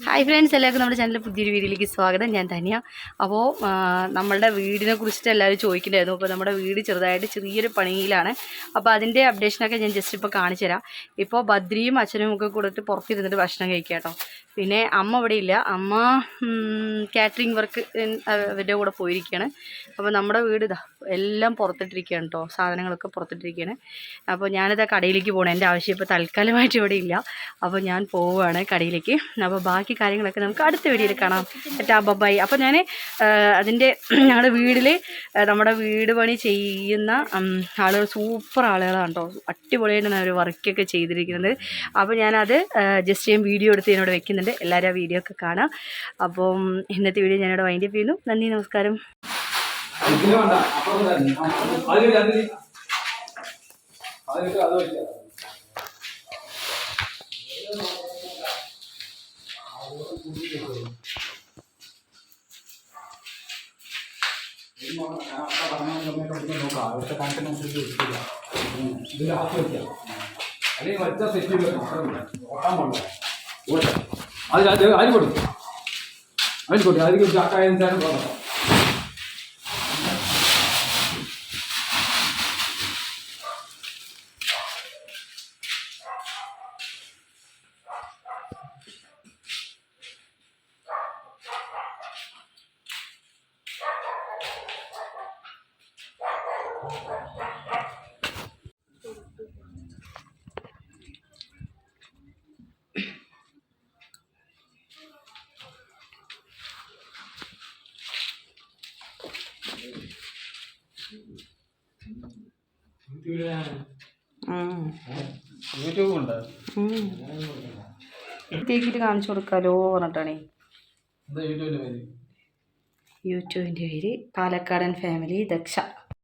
Hi friends, എല്ലാവർക്കും നമ്മുടെ ചാനലിൽ പുതിയൊരു വീഡിയോയിലേക്ക് സ്വാഗതം. ഞാൻ ധന്യ. അപ്പോൾ നമ്മളുടെ വീടിനെ കുറിച്ചിട്ട് എല്ലാവരും ചോദിക്കണ്ടായിരുന്നു. അപ്പോൾ നമ്മുടെ വീട് ചെറിയൊരു പണിയിലാണ്. അപ്പോൾ അതിൻ്റെ അപ്ഡേഷനൊക്കെ ഞാൻ ജസ്റ്റ് ഇപ്പോൾ കാണിച്ചു തരാം. ഇപ്പോൾ ബദ്രിയും അച്ഛനും ഒക്കെ കൂടിയിട്ട് പുറത്തിരുന്നിട്ട് ഭക്ഷണം കഴിക്കുക കേട്ടോ. പിന്നെ അമ്മ ഇവിടെ ഇല്ല, അമ്മ കാറ്ററിംഗ് വർക്ക് അവരുടെ കൂടെ പോയിരിക്കുകയാണ്. അപ്പോൾ നമ്മുടെ വീട് ഇതാ എല്ലാം പുറത്തിട്ടിരിക്കുകയാണ് കേട്ടോ, സാധനങ്ങളൊക്കെ പുറത്തിട്ടിരിക്കുകയാണ്. അപ്പോൾ ഞാനിതാ കടയിലേക്ക് പോകണം, എൻ്റെ ആവശ്യം ഇപ്പോൾ തൽക്കാലമായിട്ട് ഇവിടെ ഇല്ല. അപ്പോൾ ഞാൻ പോവുകയാണ് കടയിലേക്ക്. അപ്പോൾ ബാക്കി കാര്യങ്ങളൊക്കെ നമുക്ക് അടുത്ത വീഡിയോയിൽ കാണാം. ബൈ. അപ്പോൾ ഞാൻ അതിൻ്റെ ഞങ്ങളുടെ വീട്ടിൽ നമ്മുടെ വീട് പണി ചെയ്യുന്ന ആളുകൾ സൂപ്പർ ആളുകളാണ് കേട്ടോ, അടിപൊളിയായിട്ടാണ് ഒരു വർക്കൊക്കെ ചെയ്തിരിക്കുന്നത്. അപ്പോൾ ഞാനത് ജസ്റ്റ് ഞാൻ വീഡിയോ എടുത്ത് എന്നോട് വെക്കുന്നുണ്ട്. എല്ലാവരും ആ വീഡിയോ ഒക്കെ കാണാം. അപ്പം ഇന്നത്തെ വീഡിയോ ഞാനിവിടെ വൈൻഡപ്പ് ചെയ്യുന്നു. നന്ദി, നമസ്കാരം. അല്ലെങ്കിൽ വച്ച സെറ്റ് ഓട്ടാൻ പാടില്ല. അത് അരി കൊടുക്കും, അരി കൊടുക്കും. അതിൽ ചാക്കായ പോകാം. യൂട്യൂബ് ഉണ്ട്, തേക്കിട്ട് കാണിച്ചു കൊടുക്കാലോ പറഞ്ഞിട്ടാണേ. യൂട്യൂബിൻ്റെ പേര് പാലക്കാടൻ ഫാമിലി ദക്ഷ.